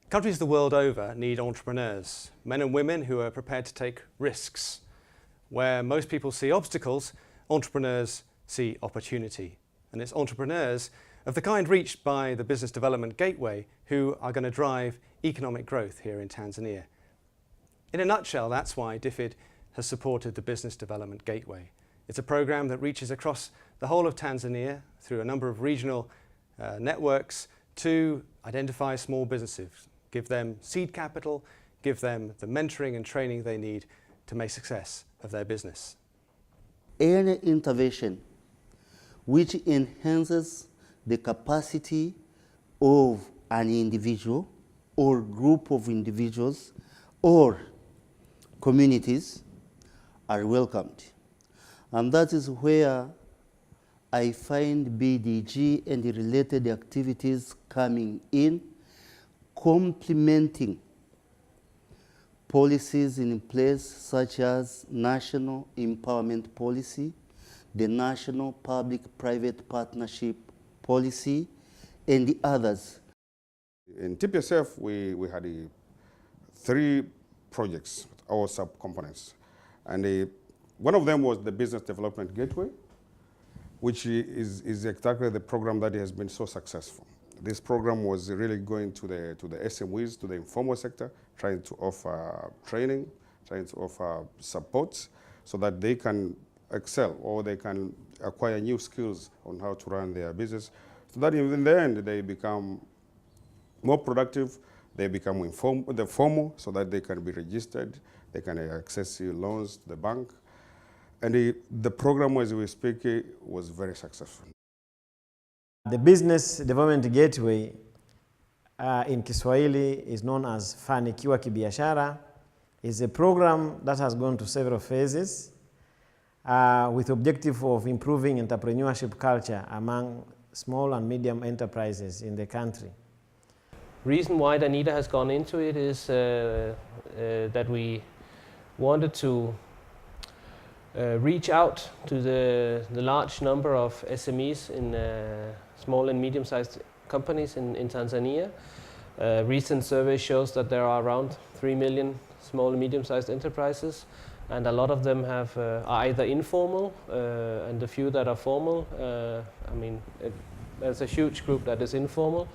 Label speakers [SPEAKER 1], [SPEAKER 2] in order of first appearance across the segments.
[SPEAKER 1] Countries the world over need entrepreneurs, men and women who are prepared to take risks. Where most people see obstacles, entrepreneurs see opportunity. And it's entrepreneurs of the kind reached by the Business Development Gateway who are going to drive economic growth here in Tanzania. In a nutshell, that's why DFID has supported the Business Development Gateway. It's a program that reaches across the whole of Tanzania through a number of regional networks to identify small businesses, give them seed capital, give them the mentoring and training they need to make success of their business.
[SPEAKER 2] Any intervention which enhances the capacity of an individual or group of individuals or communities are welcomed. And that is where I find BDG and the related activities coming in, complementing policies in place such as National Empowerment Policy, the National Public-Private Partnership Policy, and the others.
[SPEAKER 3] In TPSF, we had 3 projects, our sub-components. And one of them was the Business Development Gateway, which is exactly the program that has been so successful. This program was really going to the SMEs, to the informal sector, trying to offer training, trying to offer support so that they can excel or they can acquire new skills on how to run their business, so that in the end they become more productive, they become formal so that they can be registered, they can access loans to the bank. And the program, as we speak, was very successful.
[SPEAKER 4] The Business Development Gateway in Kiswahili is known as Fanikiwa Kibiashara. It's a program that has gone to several phases with the objective of improving entrepreneurship culture among small and medium enterprises in the country.
[SPEAKER 5] Reason why Danida has gone into it is that we wanted to reach out to the large number of SMEs in small and medium-sized companies in Tanzania. Recent survey shows that there are around 3 million small and medium-sized enterprises, and a lot of them are either informal, and the few that are formal, there's a huge group that is informal.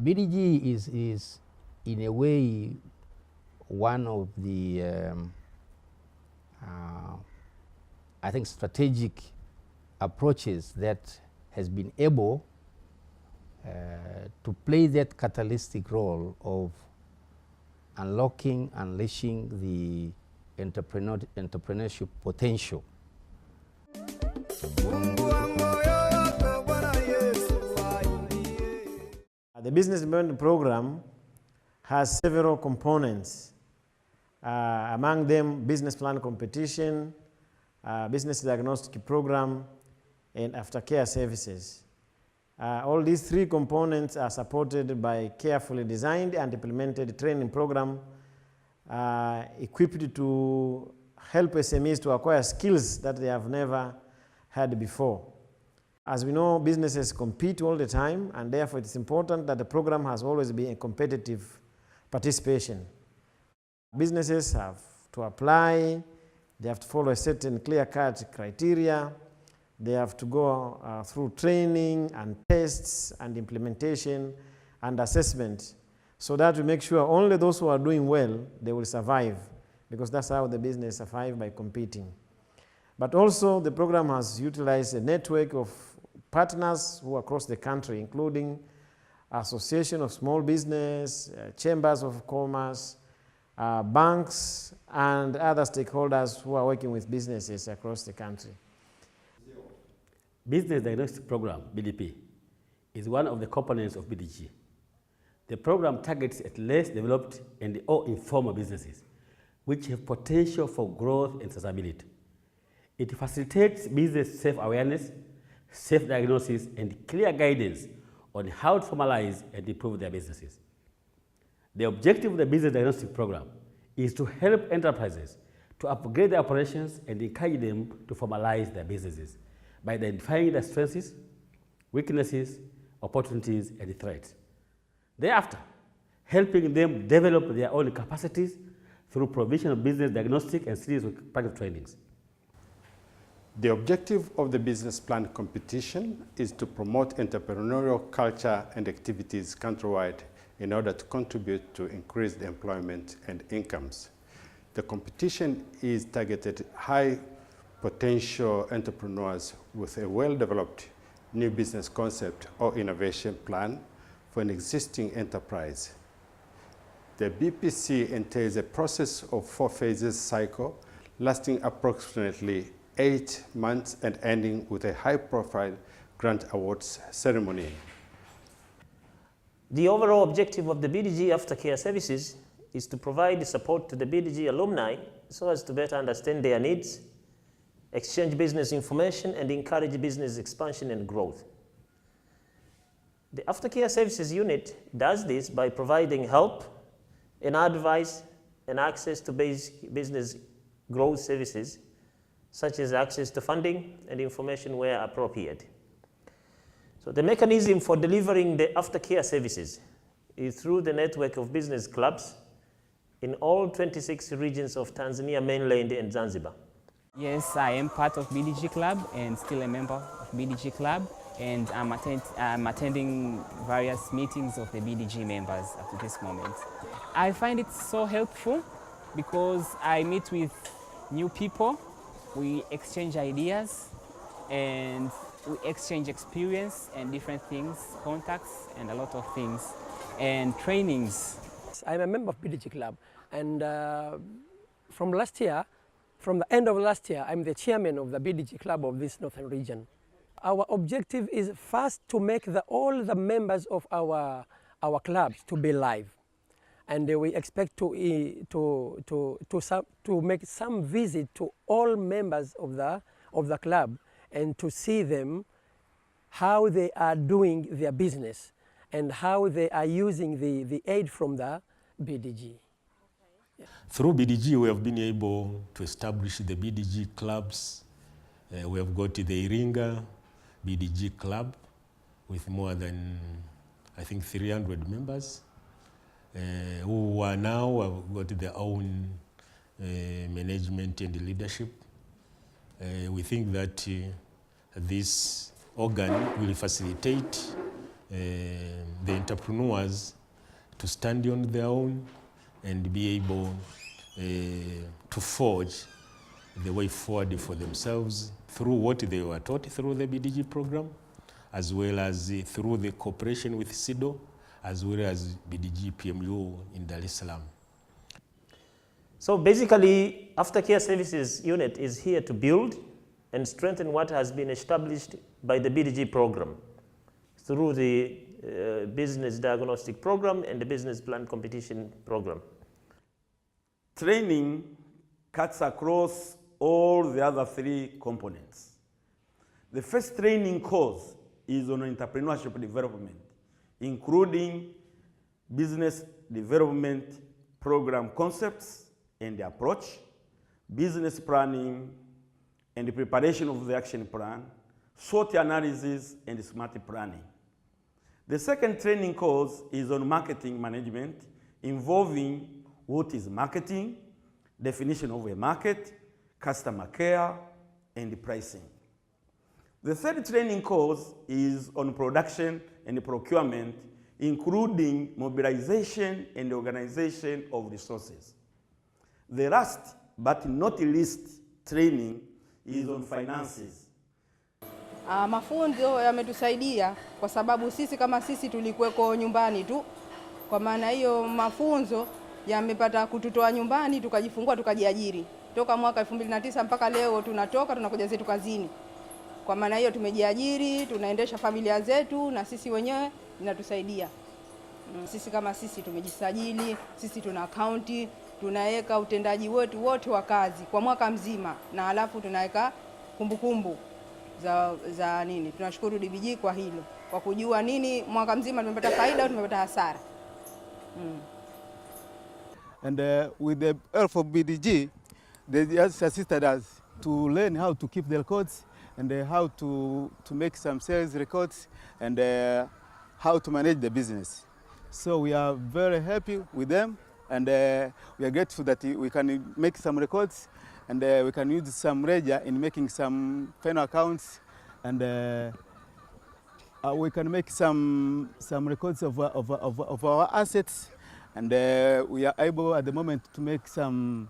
[SPEAKER 6] BDG is in a way one of the I think strategic approaches that has been able to play that catalytic role of unlocking, unleashing the entrepreneurship potential.
[SPEAKER 4] The Business Development Program has several components, among them business plan competition, business diagnostic program, and aftercare services. All these 3 components are supported by carefully designed and implemented training program equipped to help SMEs to acquire skills that they have never had before. As we know, businesses compete all the time, and therefore it's important that the program has always been a competitive participation. Businesses have to apply, they have to follow a certain clear-cut criteria, they have to go through training and tests and implementation and assessment, so that we make sure only those who are doing well, they will survive, because that's how the business survives, by competing. But also the program has utilized a network of partners who are across the country, including Association of Small Business, Chambers of Commerce, banks, and other stakeholders who are working with businesses across the country.
[SPEAKER 7] Business Diagnostic Program, BDP, is one of the components of BDG. The program targets at less developed and or informal businesses which have potential for growth and sustainability. It facilitates business self-awareness, self-diagnosis, and clear guidance on how to formalize and improve their businesses. The objective of the Business Diagnostic Program is to help enterprises to upgrade their operations and encourage them to formalize their businesses by identifying their strengths, weaknesses, opportunities, and threats. Thereafter, helping them develop their own capacities through provision of business diagnostic and series of practical trainings.
[SPEAKER 8] The objective of the business plan competition is to promote entrepreneurial culture and activities countrywide in order to contribute to increased employment and incomes. The competition is targeted at high potential entrepreneurs with a well-developed new business concept or innovation plan for an existing enterprise. The BPC entails a process of 4 phases cycle lasting approximately 8 months and ending with a high-profile grant awards ceremony.
[SPEAKER 9] The overall objective of the BDG Aftercare Services is to provide support to the BDG alumni so as to better understand their needs, exchange business information, and encourage business expansion and growth. The Aftercare Services Unit does this by providing help and advice and access to basic business growth services, such as access to funding and information where appropriate. So the mechanism for delivering the aftercare services is through the network of business clubs in all 26 regions of Tanzania mainland and Zanzibar.
[SPEAKER 10] Yes, I am part of BDG Club and still a member of BDG Club, and I'm attending various meetings of the BDG members up to this moment. I find it so helpful because I meet with new people, we exchange ideas, and we exchange experience and different things, contacts and a lot of things, and trainings.
[SPEAKER 11] I'm a member of BDG Club, and from the end of last year, I'm the chairman of the BDG Club of this northern region. Our objective is first to make all the members of our clubs to be live, and we expect to make some visit to all members of the club and to see them how they are doing their business and how they are using the aid from the BDG.
[SPEAKER 12] Yeah. Through BDG, we have been able to establish the BDG clubs. We have got the Iringa BDG club with more than, I think, 300 members who are now have got their own management and leadership. We think that this organ will facilitate the entrepreneurs to stand on their own and be able to forge the way forward for themselves through what they were taught through the BDG program, as well as through the cooperation with SIDO, as well as BDG PMU in Dar es Salaam.
[SPEAKER 9] So basically, Aftercare Services Unit is here to build and strengthen what has been established by the BDG program through the Business Diagnostic Program and the Business Plan Competition Program.
[SPEAKER 13] Training cuts across all the other 3 components. The first training course is on entrepreneurship development, including business development program concepts and the approach, business planning and the preparation of the action plan, SWOT analysis and smart planning. The second training course is on marketing management, involving what is marketing, definition of a market, customer care, and pricing. The third training course is on production and procurement, including mobilization and organization of resources. The last but not least training is on finances.
[SPEAKER 14] Mafunzo yametusaidia kwa sababu sisi kama sisi tulikuweko nyumbani tu. Kwa maana hiyo mafunzo yamepata kututoa nyumbani tukajifungua tukajiajiri. Toka mwaka 2009 mpaka leo tunakuja zetu kazini. Kwa maana hiyo tumejiajiri, tunaendesha familia zetu na sisi wenyewe inatusaidia. Sisi kama sisi tumejisajili, sisi tuna akaunti, tunaweka utendaji wetu wote wa kazi kwa mwaka mzima, na halafu tunaweka kumbukumbu za nini. Tunashukuru DBG kwa hilo, kwa kujua nini mwaka mzima tumepata faida au tumepata hasara.
[SPEAKER 15] And with the help of BDG, they just assisted us to learn how to keep the records and how to make some sales records and how to manage the business. So we are very happy with them, and we are grateful that we can make some records and we can use some ledger in making some final accounts, and we can make some records of our assets, and we are able at the moment to make some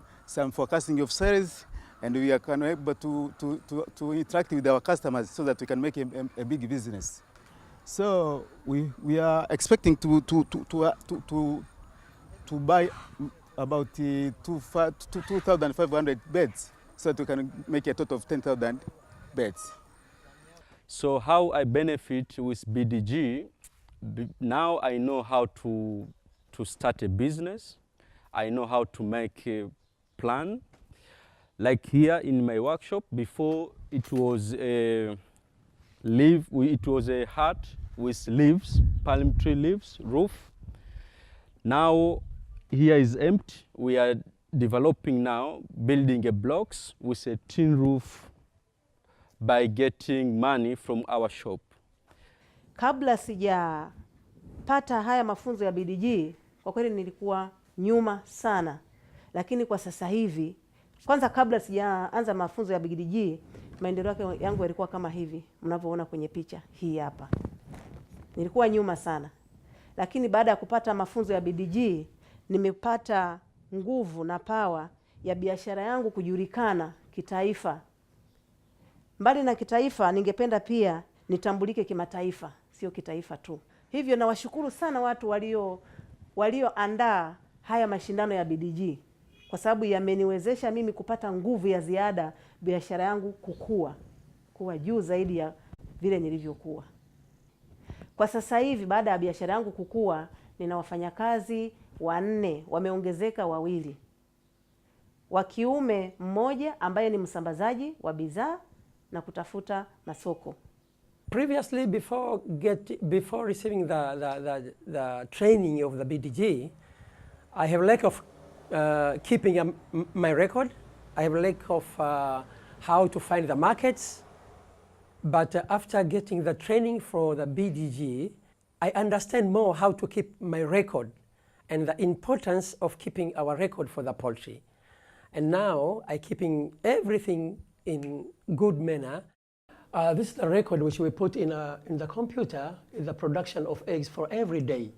[SPEAKER 15] forecasting of sales, and we are able to interact with our customers so that we can make a big business. So we are expecting to buy about 2,500 beds, so that we can make a total of 10,000 beds.
[SPEAKER 16] So how I benefit with BDG, now I know how to start a business. I know how to make a plan. Like here in my workshop, before it was a hut with leaves, palm tree leaves, roof. Now here is empty. We are developing now, building a blocks with a tin roof by getting money from our shop.
[SPEAKER 17] Kabla sijapata haya mafunzo ya BDG, kwa kweli nilikuwa nyuma sana. Lakini kwa sasa hivi, kwanza kabla sijaanza mafunzo ya BDG, maendeleo yangu yalikuwa kama hivi, mnavyoona kwenye picha hii hapa. Nilikuwa nyuma sana. Lakini baada ya kupata mafunzo ya BDG, nimepata nguvu na power ya biashara yangu kujulikana kitaifa. Mbali na kitaifa, ningependa pia nitambulike kimataifa, sio kitaifa tu. Hivyo nawashukuru sana watu walioandaa haya mashindano ya BDG, kwa sababu yameniwezesha mimi kupata nguvu ya ziada, biashara yangu kuwa juu zaidi ya vile nilivyokuwa. Kwa sasa hivi baada ya biashara yangu kukua, nina wafanyakazi 4, wameongezeka 2. Wa kiume 1 ambaye ni msambazaji wa bidhaa na kutafuta masoko.
[SPEAKER 11] Previously, before receiving the training of the BDG, I have lack of keeping my record. I have lack of how to find the markets. But after getting the training for the BDG, I understand more how to keep my record and the importance of keeping our record for the poultry. And now I'm keeping everything in good manner. This is the record which we put in the computer, the production of eggs for every day.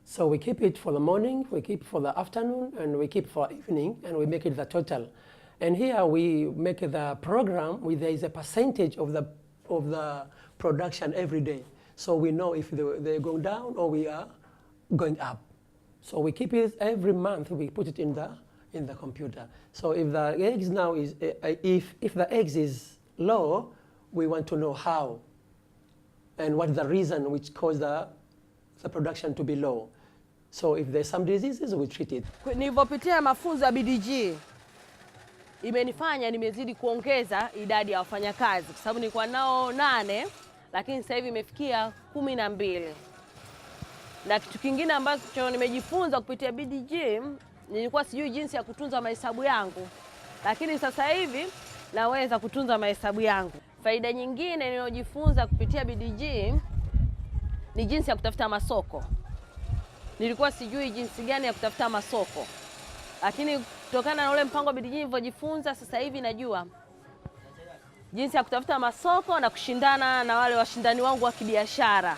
[SPEAKER 11] So we keep it for the morning, we keep for the afternoon, and we keep for evening, and we make it the total. And here we make the program where there is a percentage of the production every day. So we know if they're going down or we are going up. So we keep it every month, we put it in the computer. So if the eggs now is, if the eggs is low, we want to know how and what's the reason which caused the production to be low. So if there's some diseases, we treat it.
[SPEAKER 18] Nilipopitia mafunzo ya BDG, imenifanya nimezidi kuongeza idadi ya wafanyakazi, kwa sababu nilikuwa nao 8, lakini sasa hivi imefikia 12. Na kitu kingine ambacho nimejifunza kupitia BDG, nilikuwa sijui jinsi ya kutunza mahesabu yangu, lakini sasa hivi naweza kutunza mahesabu yangu. Faida nyingine niliyojifunza kupitia BDG ni jinsi ya kutafuta masoko. Nilikuwa sijui jinsi gani ya kutafuta masoko, lakini kutokana na ule mpango wa BDG nilivyojifunza, sasa hivi najua jinsi ya kutafuta masoko na kushindana na wale washindani wangu wa kibiashara.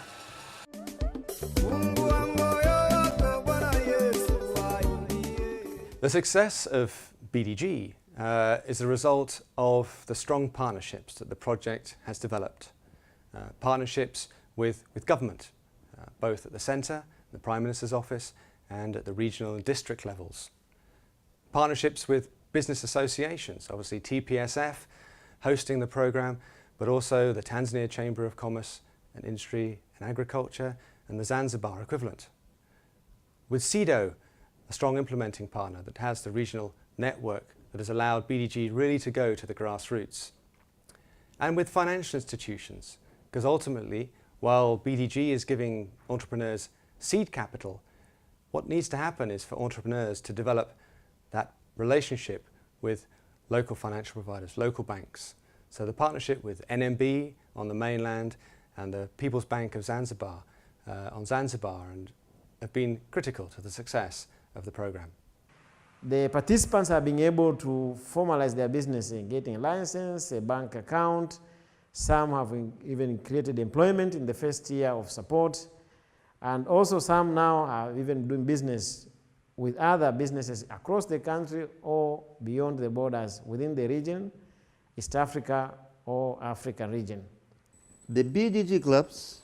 [SPEAKER 1] The success of BDG is the result of the strong partnerships that the project has developed. Partnerships with government, both at the centre, the Prime Minister's office, and at the regional and district levels. Partnerships with business associations, obviously TPSF hosting the programme, but also the Tanzania Chamber of Commerce and Industry and Agriculture and the Zanzibar equivalent. With SIDO a strong implementing partner that has the regional network that has allowed BDG really to go to the grassroots. And with financial institutions, because ultimately, while BDG is giving entrepreneurs seed capital, what needs to happen is for entrepreneurs to develop that relationship with local financial providers, local banks. So the partnership with NMB on the mainland and the People's Bank of Zanzibar on Zanzibar have been critical to the success of the program.
[SPEAKER 4] The participants are being able to formalize their business in getting a license, a bank account. Some have even created employment in the first year of support. And also some now are even doing business with other businesses across the country or beyond the borders within the region, East Africa or Africa region.
[SPEAKER 2] The BDG clubs,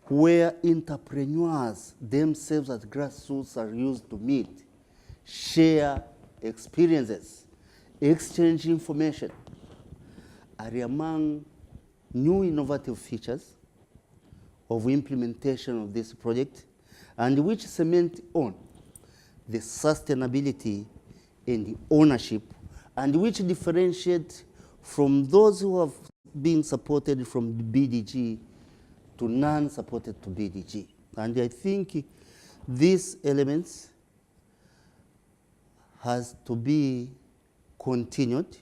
[SPEAKER 2] where entrepreneurs themselves at grassroots are used to meet, share experiences, exchange information, are among new innovative features of implementation of this project, and which cement on the sustainability and the ownership, and which differentiate from those who have been supported from the BDG to non-supported to BDG. And I think these elements has to be continued.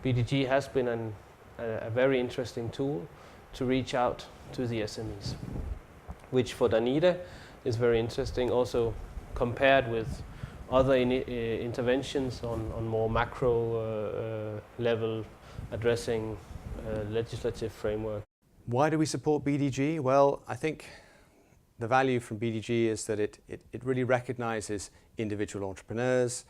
[SPEAKER 5] BDG has been a very interesting tool to reach out to the SMEs, which for Danida is very interesting, also compared with other interventions on more macro level addressing legislative framework.
[SPEAKER 1] Why do we support BDG? Well, I think the value from BDG is that it really recognizes individual entrepreneurs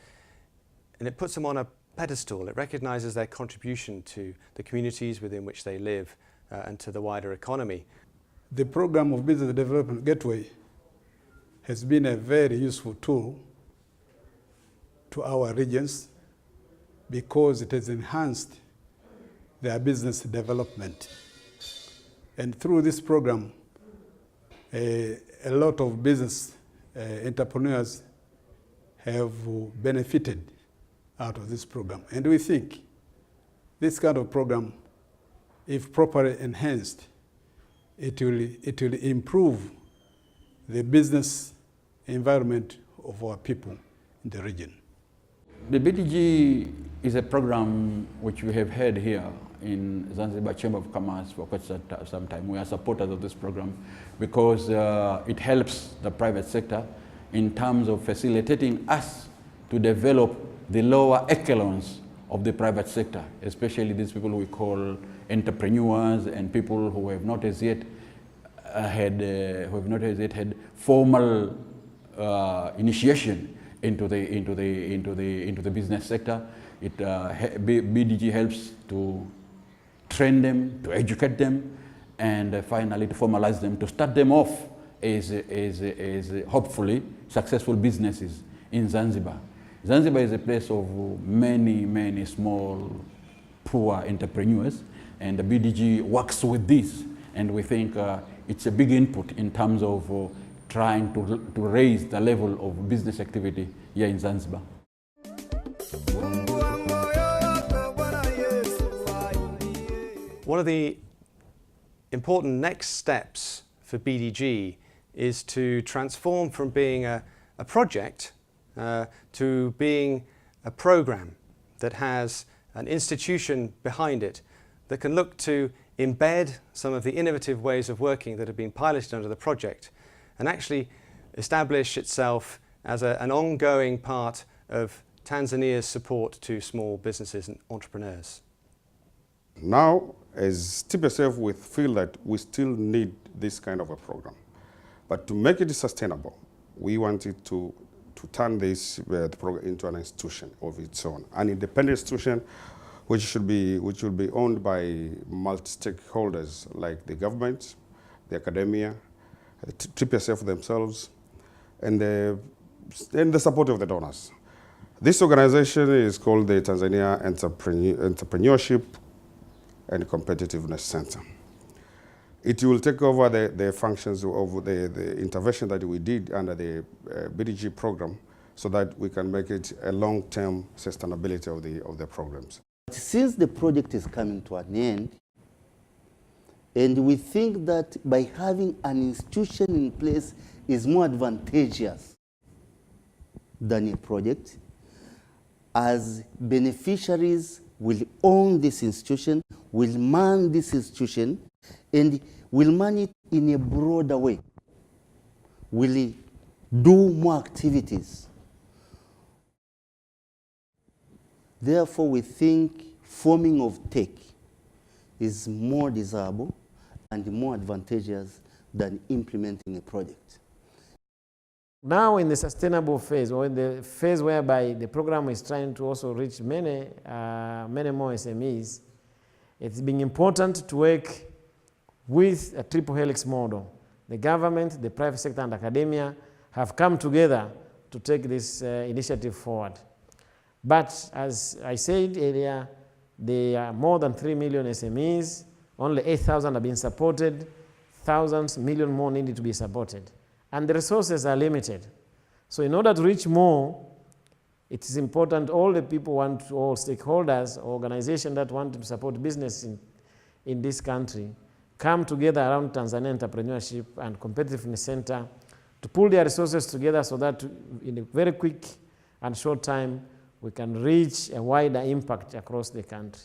[SPEAKER 1] and it puts them on a pedestal. It recognizes their contribution to the communities within which they live and to the wider economy.
[SPEAKER 19] The program of Business Development Gateway has been a very useful tool to our regions because it has enhanced their business development. And through this program, a lot of business entrepreneurs have benefited out of this program. And we think this kind of program, if properly enhanced, it will improve the business environment of our people in the region.
[SPEAKER 20] The BDG is a program which we have had here in Zanzibar Chamber of Commerce for quite some time. We are supporters of this program because it helps the private sector in terms of facilitating us to develop the lower echelons of the private sector, especially these people we call entrepreneurs and people who have not as yet had formal initiation into the business sector. BDG helps to train them, to educate them, and finally to formalize them, to start them off as hopefully successful businesses in Zanzibar. Zanzibar is a place of many small, poor entrepreneurs, and the BDG works with this, and we think it's a big input in terms of trying to raise the level of business activity here in Zanzibar.
[SPEAKER 1] One of the important next steps for BDG is to transform from being a project to being a program that has an institution behind it that can look to embed some of the innovative ways of working that have been piloted under the project and actually establish itself as an ongoing part of Tanzania's support to small businesses and entrepreneurs.
[SPEAKER 3] Now, as TPSF, we feel that we still need this kind of a program. But to make it sustainable, we wanted to turn this the program into an institution of its own, an independent institution which will be owned by multi-stakeholders like the government, the academia, the TPSF themselves, and the support of the donors. This organization is called the Tanzania Entrepreneurship and Competitiveness Center. It will take over the functions of the intervention that we did under the BDG program, so that we can make it a long-term sustainability of the programs.
[SPEAKER 2] Since the project is coming to an end, and we think that by having an institution in place is more advantageous than a project, as beneficiaries will own this institution, will man this institution, and will man it in a broader way, will do more activities. Therefore, we think forming of tech is more desirable and more advantageous than implementing a project.
[SPEAKER 4] Now in the sustainable phase, or in the phase whereby the program is trying to also reach many more SMEs, it's been important to work with a triple helix model. The government, the private sector, and academia have come together to take this initiative forward. But as I said earlier, there are more than 3 million SMEs, only 8,000 have been supported, thousands, million more needed to be supported. And the resources are limited. So in order to reach more, it is important all the people want, all stakeholders, organizations that want to support business in this country, come together around Tanzania Entrepreneurship and Competitiveness Center to pull their resources together so that in a very quick and short time, we can reach a wider impact across the country.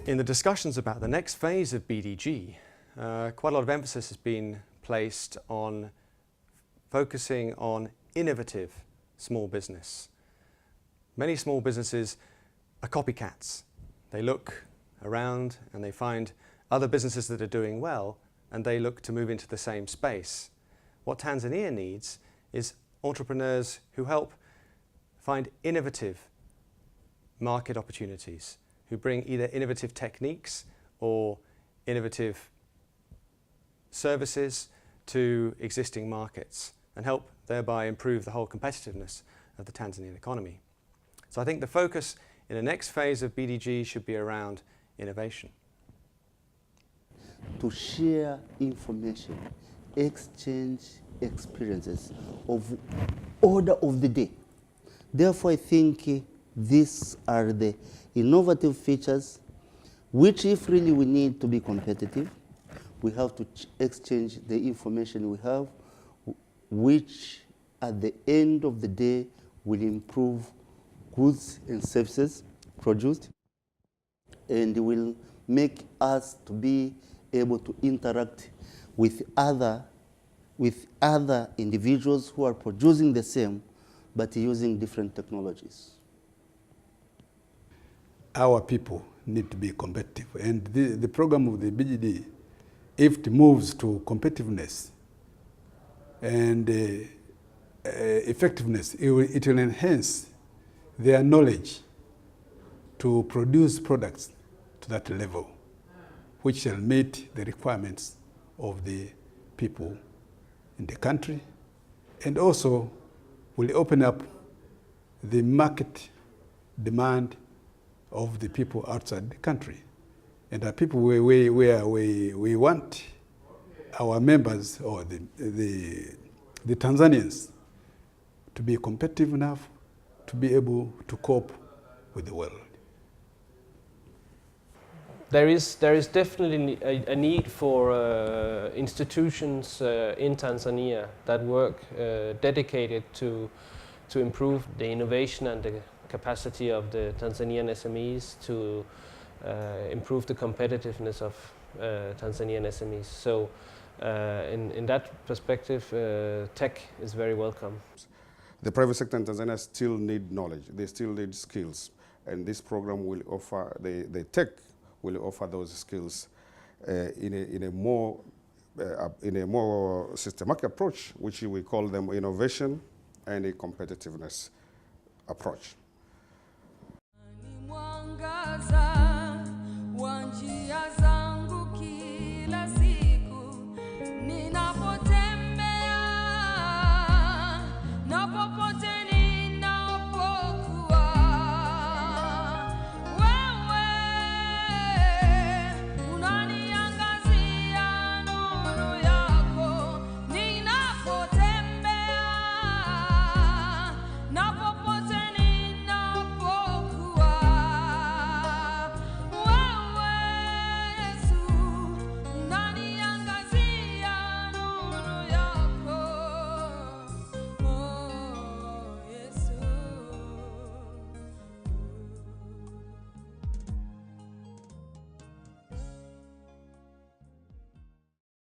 [SPEAKER 1] In the discussions about the next phase of BDG, quite a lot of emphasis has been placed on focusing on innovative small business. Many small businesses are copycats. They look around and they find other businesses that are doing well, and they look to move into the same space. What Tanzania needs is entrepreneurs who help find innovative market opportunities, who bring either innovative techniques or innovative services to existing markets and help thereby improve the whole competitiveness of the Tanzanian economy. So I think the focus in the next phase of BDG should be around innovation.
[SPEAKER 2] To share information, exchange experiences of order of the day. Therefore, I think these are the innovative features which, if really we need to be competitive, we have to exchange the information we have, which at the end of the day will improve goods and services produced, and will make us to be able to interact with other individuals who are producing the same but using different technologies.
[SPEAKER 19] Our people need to be competitive, and the program of the BDG, if it moves to competitiveness and effectiveness, it will enhance their knowledge to produce products to that level, which shall meet the requirements of the people in the country, and also will open up the market demand of the people outside the country. And the people where we want our members or the Tanzanians to be competitive enough to be able to cope with the world.
[SPEAKER 5] There is definitely a need for institutions in Tanzania that work dedicated to improve the innovation and the capacity of the Tanzanian SMEs, to improve the competitiveness of Tanzanian SMEs. So in that perspective, tech is very welcome.
[SPEAKER 3] The private sector in Tanzania still need knowledge, they still need skills, and this program will offer, the tech will offer those skills in a more systematic approach, which we call them innovation and a competitiveness approach.
[SPEAKER 21] Mwangaza wa njia